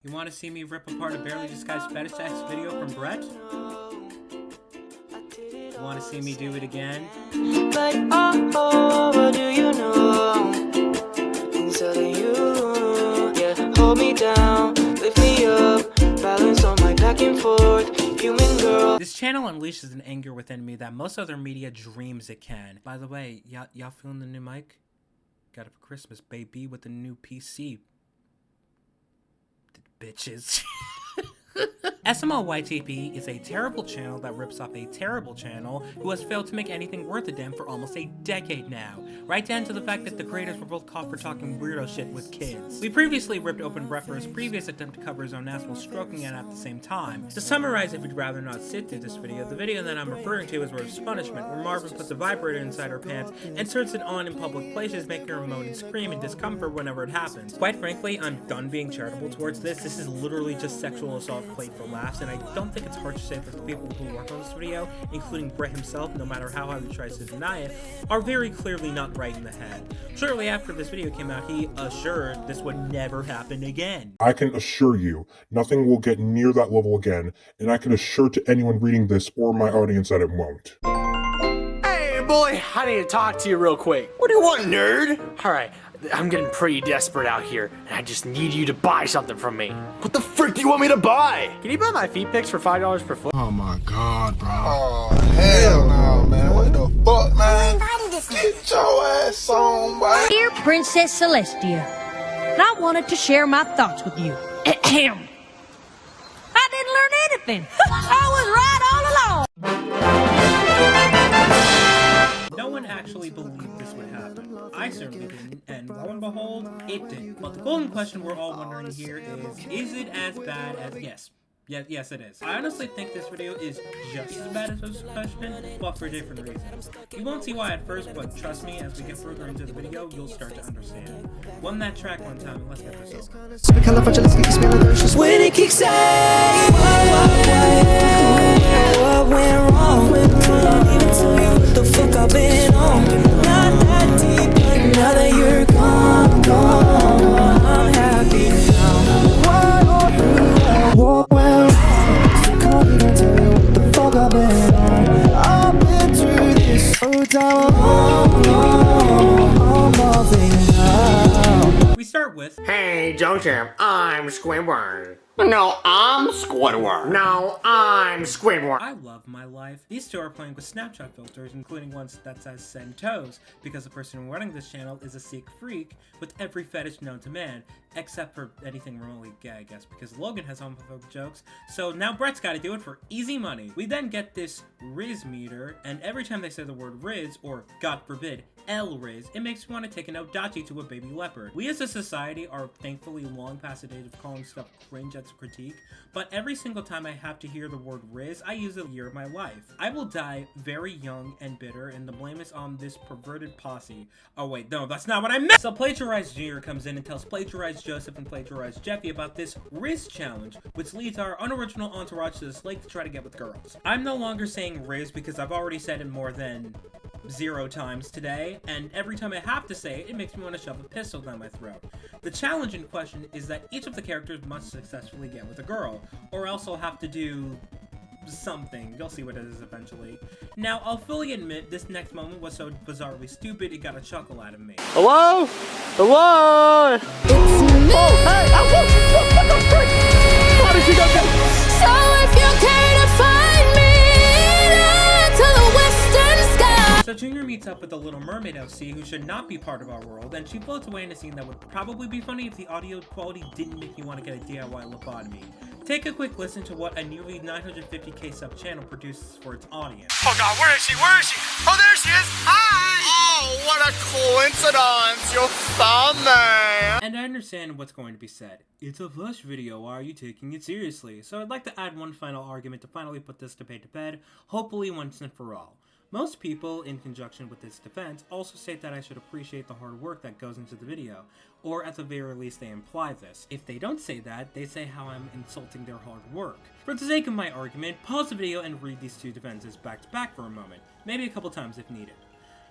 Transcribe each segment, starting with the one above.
You want to see me rip apart a barely disguised Fetish X video from Brett? You want to see me do it again? Like, oh, what do you know? Inside of you, yeah, hold me down, lift me up, balance on my back and forth, human girl. This channel unleashes an anger within me that most other media dreams it can. By the way, y'all feeling the new mic? Got it for Christmas, baby, with the new PC. Bitches. SMLYTP is a terrible channel that rips off a terrible channel who has failed to make anything worth a damn for almost a decade now. Right down to the fact that the creators were both caught for talking weirdo shit with kids. We previously ripped open Brett for his previous attempt to cover his own ass while stroking it at the same time. To summarize, if you'd rather not sit through this video, the video that I'm referring to is Rizz Punishment, where Marvin puts a vibrator inside her pants and turns it on in public places, making her moan and scream in discomfort whenever it happens. Quite frankly, I'm done being charitable towards this. This is literally just sexual assault played for laughs, and I don't think it's hard to say that the people who work on this video, including Brett himself, no matter how hard he tries to deny it, are very clearly not right in the head. Shortly after this video came out, he assured this would never happen again. I can assure you, nothing will get near that level again, and I can assure to anyone reading this or my audience that it won't. Hey boy, I need to talk to you real quick. What do you want, nerd? Alright, I'm getting pretty desperate out here, and I just need you to buy something from me. What the frick do you want me to buy? Can you buy my feet pics for $5 per foot? Oh my god, bro. Oh, hell no, man. What the fuck, man? Get your ass on, boy. Dear Princess Celestia, I wanted to share my thoughts with you. Ahem. I didn't learn anything. I was right all along. No one actually believed this would happen. I certainly didn't, and lo and behold, it did. But the golden question we're all wondering here is it as bad as... Yes, it is. I honestly think this video is just as bad as Rizz Punishment, but for different reasons. You won't see why at first, but trust me, as we get further into the video, you'll start to understand. Run that track one time, and let's get this over. When it kicks in, what went wrong? Can't even tell you what the fuck I've been on. Not that deep, but now that you're gone, I'm happy now. What went wrong? Can't even tell you what the fuck I've been on. I've been through this whole time. I'm loving now. We start with... Hey, Joseph, I'm Squidward. No, I'm Squidward. No, I'm Squidward. I love my life. These two are playing with Snapchat filters, including one that says send toes, because the person running this channel is a Sikh freak with every fetish known to man, except for anything remotely gay, I guess, because Logan has homophobic jokes, so now Brett's gotta do it for easy money. We then get this Rizz meter, and every time they say the word Rizz, or God forbid, Rizz, it makes me want to take an Odachi to a baby leopard. We as a society are thankfully long past the age of calling stuff cringe as a critique, but every single time I have to hear the word Rizz, I use a year of my life. I will die very young and bitter, and the blame is on this perverted posse. Oh wait, no, that's not what I meant! So Plagiarized Jr. comes in and tells Plagiarized Joseph and Plagiarized Jeffy about this Rizz challenge, which leads our unoriginal entourage to this lake to try to get with girls. I'm no longer saying Rizz because I've already said it more than 0 times today, and every time I have to say it, it makes me want to shove a pistol down my throat. The challenge in question is that each of the characters must successfully get with a girl, or else I'll have to do something. You'll see what it is eventually. Now, I'll fully admit this next moment was so bizarrely stupid it got a chuckle out of me. Hello? Hello? It's me. Oh, hey! What the frick? How did you go get... So if you care to find me to the western sky. So Junior meets up with the Little Mermaid LC, who should not be part of our world, and she floats away in a scene that would probably be funny if the audio quality didn't make you want to get a DIY lobotomy. Take a quick listen to what a nearly 950k sub channel produces for its audience. Oh god, where is she? Where is she? Oh, there she is! Hi! Oh, what a coincidence! You found me! And I understand what's going to be said. It's a Flush video, why are you taking it seriously? So I'd like to add one final argument to finally put this debate to bed, hopefully once and for all. Most people, in conjunction with this defense, also state that I should appreciate the hard work that goes into the video, or at the very least they imply this. If they don't say that, they say how I'm insulting their hard work. For the sake of my argument, pause the video and read these two defenses back to back for a moment, maybe a couple times if needed.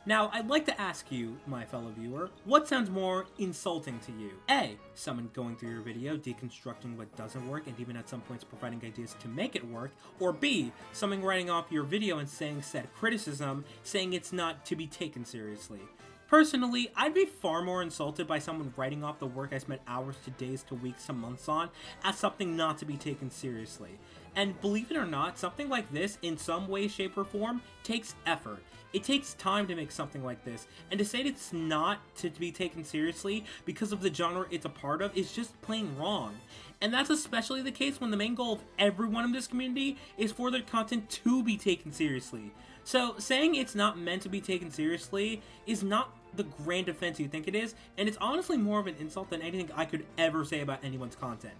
Now, I'd like to ask you, my fellow viewer, what sounds more insulting to you? A. Someone going through your video, deconstructing what doesn't work, and even at some points providing ideas to make it work. Or B. Someone writing off your video and saying said criticism, saying it's not to be taken seriously. Personally, I'd be far more insulted by someone writing off the work I spent hours to days to weeks to months on as something not to be taken seriously. And believe it or not, something like this, in some way, shape, or form, takes effort. It takes time to make something like this, and to say that it's not to be taken seriously because of the genre it's a part of is just plain wrong. And that's especially the case when the main goal of everyone in this community is for their content to be taken seriously. So saying it's not meant to be taken seriously is not the grand offense you think it is, and it's honestly more of an insult than anything I could ever say about anyone's content.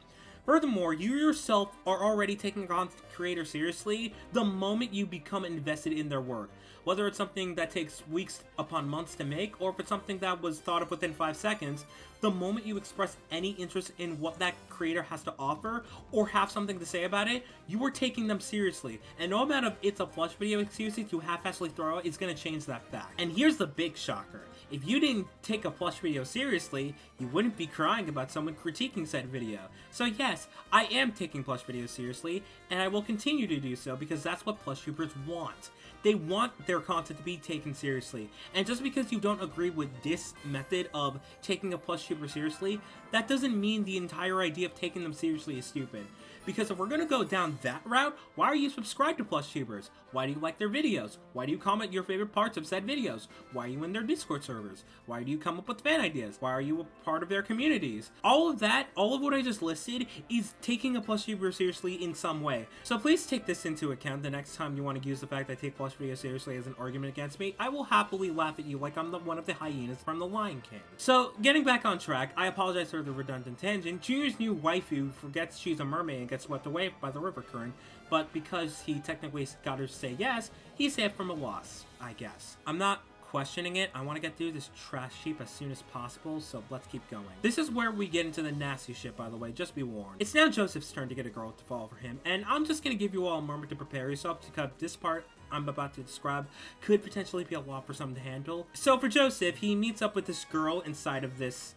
Furthermore, you yourself are already taking a content creator seriously the moment you become invested in their work. Whether it's something that takes weeks upon months to make, or if it's something that was thought of within 5 seconds, the moment you express any interest in what that creator has to offer, or have something to say about it, you are taking them seriously. And no amount of it's a flush video excuse you half-assedly throw out is going to change that fact. And here's the big shocker. If you didn't take a plush video seriously, you wouldn't be crying about someone critiquing said video. So yes, I am taking plush videos seriously, and I will continue to do so because that's what plush tubers want. They want their content to be taken seriously. And just because you don't agree with this method of taking a plush tuber seriously, that doesn't mean the entire idea of taking them seriously is stupid. Because if we're going to go down that route, why are you subscribed to plush tubers? Why do you like their videos? Why do you comment your favorite parts of said videos? Why are you in their Discord servers? Why do you come up with fan ideas? Why are you a part of their communities? All of that, all of what I just listed, is taking a plush tuber seriously in some way. So please take this into account the next time you want to use the fact that I take plush videos seriously as an argument against me. I will happily laugh at you like I'm one of the hyenas from The Lion King. So, getting back on track, I apologize for the redundant tangent. Junior's new waifu forgets she's a mermaid and gets swept away by the river current, but because he technically got her to say yes, he's saved from a loss, I guess. I'm not questioning it. I want to get through this trash heap as soon as possible, so let's keep going. This is where we get into the nasty shit, by the way, just be warned. It's now Joseph's turn to get a girl to fall for him, and I'm just gonna give you all a moment to prepare yourself because this part I'm about to describe could potentially be a lot for someone to handle. So for Joseph, he meets up with this girl inside of this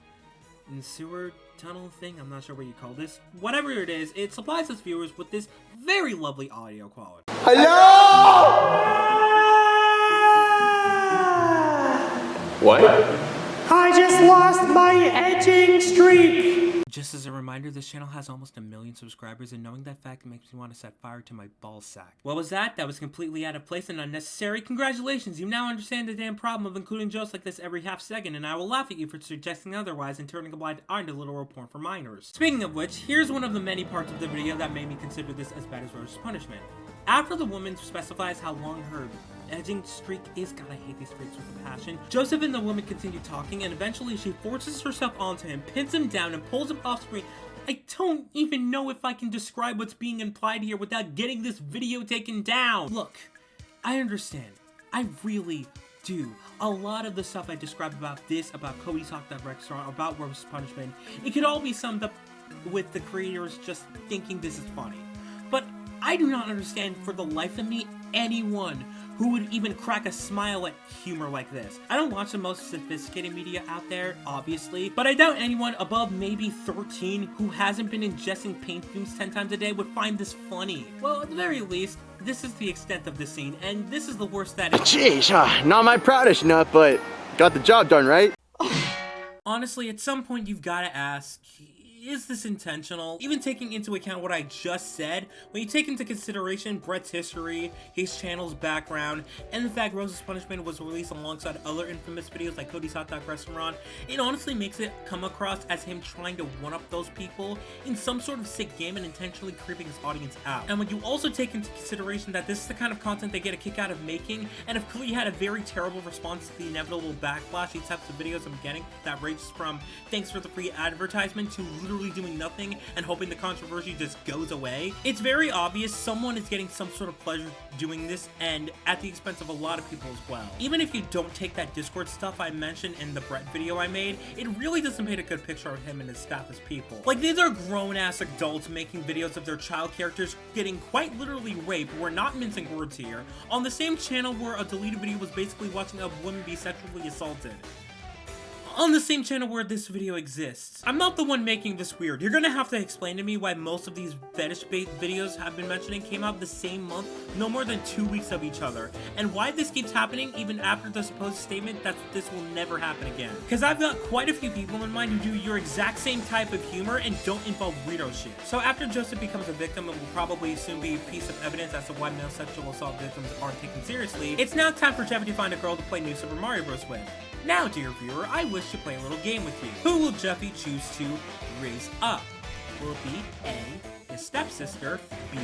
sewer tunnel thing. I'm not sure what you call this. Whatever it is, it supplies its viewers with this very lovely audio quality. Hello? What? I just lost my edging streak! Just as a reminder, this channel has almost 1 million subscribers, and knowing that fact makes me want to set fire to my ballsack. What was that? That was completely out of place and unnecessary. Congratulations, you now understand the damn problem of including jokes like this every half second, and I will laugh at you for suggesting otherwise and turning a blind eye to literal porn for minors. Speaking of which, here's one of the many parts of the video that made me consider this as bad as Rose's punishment. After the woman specifies how long her edging streak is, God, I hate these streaks with a passion, Joseph and the woman continue talking, and eventually she forces herself onto him, pins him down, and pulls him off screen. I don't even know if I can describe what's being implied here without getting this video taken down. Look, I understand. I really do. A lot of the stuff I described about this, about Cody's Hot Dog Restaurant, about Rose's punishment, it could all be summed up with the creators just thinking this is funny. But I do not understand for the life of me anyone who would even crack a smile at humor like this. I don't watch the most sophisticated media out there, obviously, but I doubt anyone above maybe 13 who hasn't been ingesting paint fumes 10 times a day would find this funny. Well, at the very least, this is the extent of the scene, and this is the worst that it is. Jeez, not my proudest nut, but got the job done, right? Honestly, at some point you've got to ask, is this intentional? Even taking into account what I just said, when you take into consideration Brett's history, his channel's background, and the fact Rose's punishment was released alongside other infamous videos like Cody's Hot Dog Restaurant, it honestly makes it come across as him trying to one-up those people in some sort of sick game and intentionally creeping his audience out. And when you also take into consideration that this is the kind of content they get a kick out of making, and if Cody had a very terrible response to the inevitable backlash these types of videos I'm getting that ranges from thanks for the free advertisement to literally doing nothing and hoping the controversy just goes away. It's very obvious someone is getting some sort of pleasure doing this, and at the expense of a lot of people as well. Even if you don't take that Discord stuff I mentioned in the Brett video I made, it really doesn't paint a good picture of him and his staff as people. Like, these are grown-ass adults making videos of their child characters getting quite literally raped, we're not mincing words here, on the same channel where a deleted video was basically watching a woman be sexually assaulted. On the same channel where this video exists. I'm not the one making this weird. You're gonna have to explain to me why most of these fetish-based videos I've been mentioning came out the same month, no more than 2 weeks of each other, and why this keeps happening even after the supposed statement that this will never happen again. Because I've got quite a few people in mind who do your exact same type of humor and don't involve weirdo shit. So after Joseph becomes a victim and will probably soon be a piece of evidence as to why male sexual assault victims aren't taken seriously, it's now time for Jeffy to find a girl to play New Super Mario Bros. With. Now, dear viewer, I wish to play a little game with you. Who will Jeffy choose to raise up? Will it be A, his stepsister, B,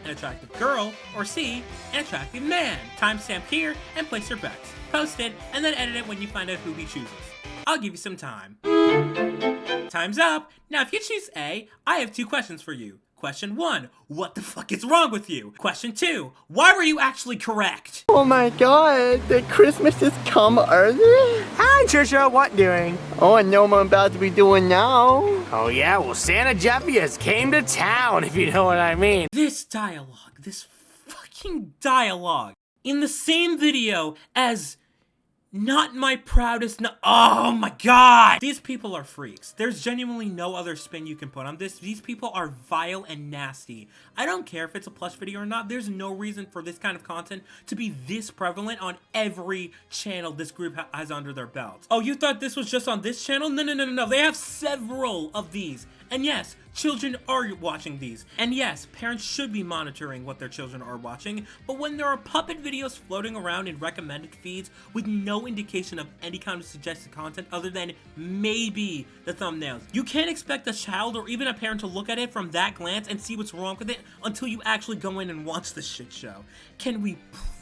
an attractive girl, or C, an attractive man? Timestamp here and place your bets. Post it, and then edit it when you find out who he chooses. I'll give you some time. Time's up! Now, if you choose A, I have 2 questions for you. Question 1, what the fuck is wrong with you? Question 2, why were you actually correct? Oh my god, did Christmas just come early? Hi, Trisha, what doing? Oh, I know what I'm about to be doing now. Oh yeah, well Santa Jeffy has came to town, if you know what I mean. This dialogue, this fucking dialogue, in the same video as not my proudest, oh my god! These people are freaks. There's genuinely no other spin you can put on this. These people are vile and nasty. I don't care if it's a plush video or not, there's no reason for this kind of content to be this prevalent on every channel this group has under their belt. Oh, you thought this was just on this channel? No. They have several of these. And yes, children are watching these. And yes, parents should be monitoring what their children are watching, but when there are puppet videos floating around in recommended feeds with no indication of any kind of suggested content other than maybe the thumbnails, you can't expect a child or even a parent to look at it from that glance and see what's wrong with it until you actually go in and watch the shit show. Can we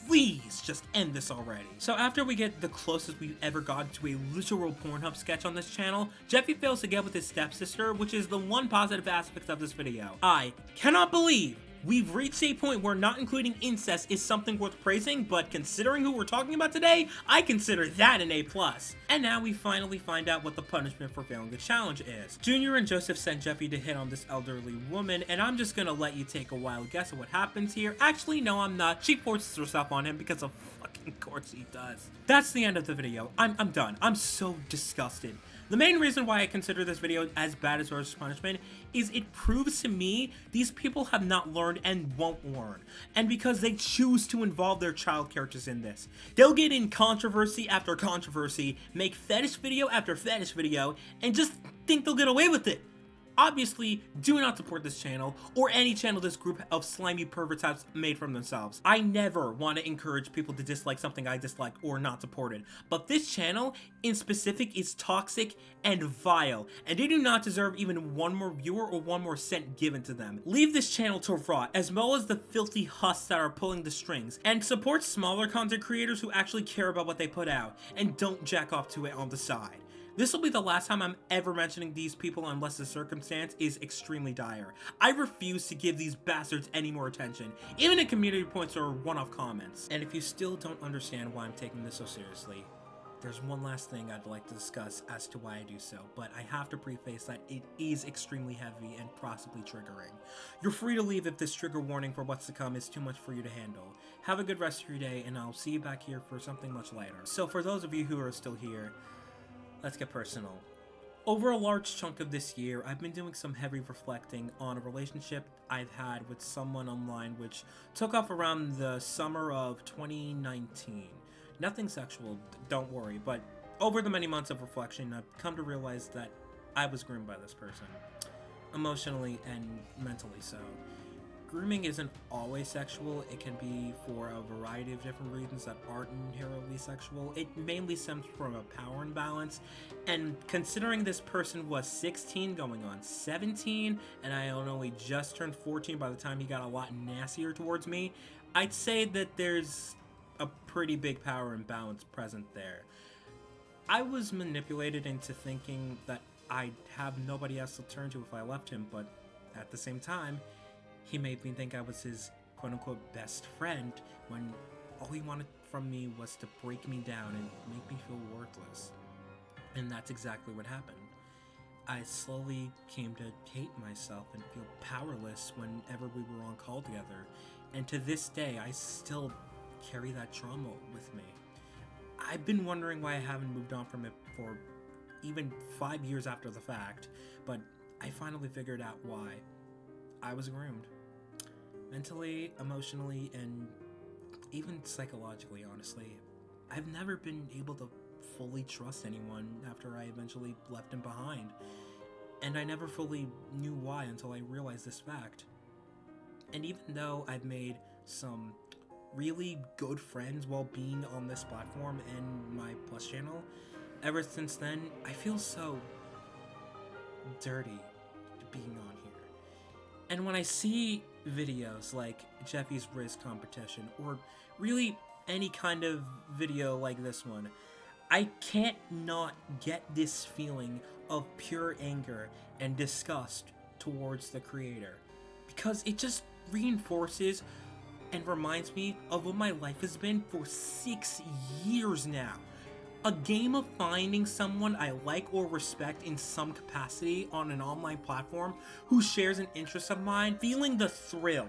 please just end this already? So after we get the closest we've ever gotten to a literal Pornhub sketch on this channel, Jeffy fails to get with his stepsister, which is the one positive aspect of this video. I cannot believe we've reached a point where not including incest is something worth praising, but considering who we're talking about today, I consider that an A+. And now we finally find out what the punishment for failing the challenge is. Junior and Joseph sent Jeffy to hit on this elderly woman, and I'm just gonna let you take a wild guess at what happens here. Actually, no, I'm not. She forces herself on him because of fucking course she does. That's the end of the video. I'm done. I'm so disgusted. The main reason why I consider this video as bad as Rose's punishment is it proves to me these people have not learned and won't learn. And because they choose to involve their child characters in this. They'll get in controversy after controversy, make fetish video after fetish video, and just think they'll get away with it. Obviously, do not support this channel, or any channel this group of slimy perverts have made from themselves. I never want to encourage people to dislike something I dislike or not support it, but this channel in specific is toxic and vile, and they do not deserve even one more viewer or one more cent given to them. Leave this channel to rot, as well as the filthy husks that are pulling the strings, and support smaller content creators who actually care about what they put out, and don't jack off to it on the side. This will be the last time I'm ever mentioning these people unless the circumstance is extremely dire. I refuse to give these bastards any more attention, even in community points or one-off comments. And if you still don't understand why I'm taking this so seriously, there's one last thing I'd like to discuss as to why I do so, but I have to preface that it is extremely heavy and possibly triggering. You're free to leave if this trigger warning for what's to come is too much for you to handle. Have a good rest of your day, and I'll see you back here for something much lighter. So for those of you who are still here, let's get personal. Over a large chunk of this year, I've been doing some heavy reflecting on a relationship I've had with someone online which took off around the summer of 2019. Nothing sexual, don't worry, but over the many months of reflection, I've come to realize that I was groomed by this person. Emotionally and mentally so. Grooming isn't always sexual. It can be for a variety of different reasons that aren't inherently sexual. It mainly stems from a power imbalance, and considering this person was 16 going on 17, and I only just turned 14 by the time he got a lot nastier towards me, I'd say that there's a pretty big power imbalance present there. I was manipulated into thinking that I'd have nobody else to turn to if I left him, but at the same time, he made me think I was his quote-unquote best friend when all he wanted from me was to break me down and make me feel worthless. And that's exactly what happened. I slowly came to hate myself and feel powerless whenever we were on call together. And to this day, I still carry that trauma with me. I've been wondering why I haven't moved on from it for even 5 years after the fact, but I finally figured out why. I was groomed. Mentally, emotionally, and even psychologically, honestly. I've never been able to fully trust anyone after I eventually left him behind. And I never fully knew why until I realized this fact. And even though I've made some really good friends while being on this platform and my Plus channel, ever since then, I feel so dirty being on here. And when I see videos like Jeffy's Rizz competition, or really any kind of video like this one, I can't not get this feeling of pure anger and disgust towards the creator, because it just reinforces and reminds me of what my life has been for 6 years now. A game of finding someone I like or respect in some capacity on an online platform who shares an interest of mine, feeling the thrill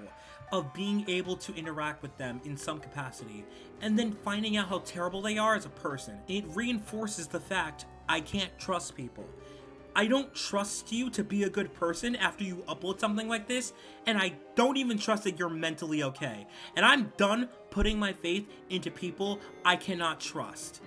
of being able to interact with them in some capacity, and then finding out how terrible they are as a person. It reinforces the fact I can't trust people. I don't trust you to be a good person after you upload something like this, and I don't even trust that you're mentally okay. And I'm done putting my faith into people I cannot trust.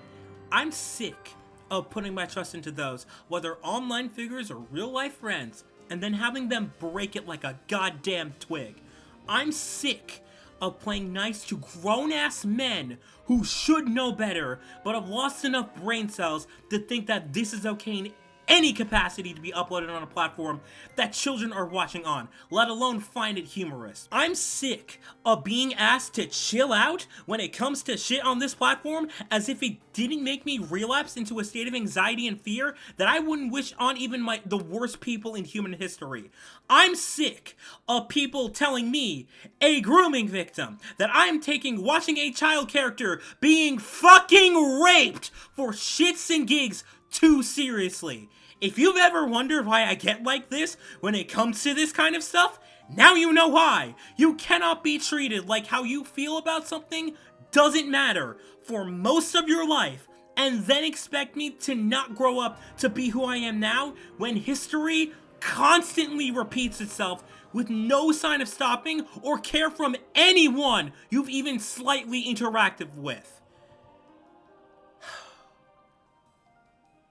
I'm sick of putting my trust into those, whether online figures or real life friends, and then having them break it like a goddamn twig. I'm sick of playing nice to grown-ass men who should know better, but have lost enough brain cells to think that this is okay in any capacity to be uploaded on a platform that children are watching on, let alone find it humorous. I'm sick of being asked to chill out when it comes to shit on this platform, as if it didn't make me relapse into a state of anxiety and fear that I wouldn't wish on even the worst people in human history. I'm sick of people telling me, a grooming victim, that I'm watching a child character being fucking raped for shits and gigs too seriously. If you've ever wondered why I get like this when it comes to this kind of stuff, now you know why. You cannot be treated like how you feel about something doesn't matter for most of your life, and then expect me to not grow up to be who I am now, when history constantly repeats itself with no sign of stopping or care from anyone you've even slightly interacted with.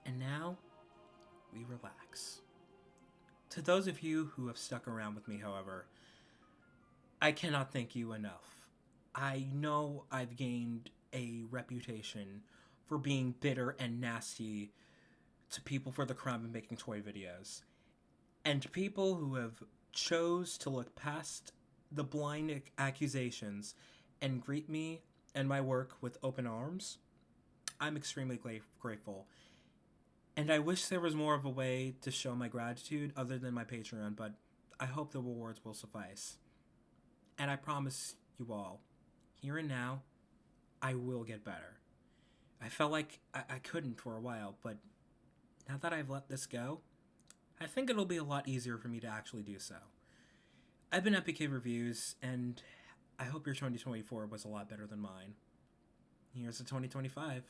And now, we relax. To those of you who have stuck around with me, however, I cannot thank you enough. I know I've gained a reputation for being bitter and nasty to people for the crime of making toy videos. And to people who have chose to look past the blind accusations and greet me and my work with open arms, I'm extremely grateful. And I wish there was more of a way to show my gratitude other than my Patreon, but I hope the rewards will suffice. And I promise you all, here and now, I will get better. I felt like I couldn't for a while, but now that I've let this go, I think it'll be a lot easier for me to actually do so. I've been at PK Reviews, and I hope your 2024 was a lot better than mine. Here's to 2025.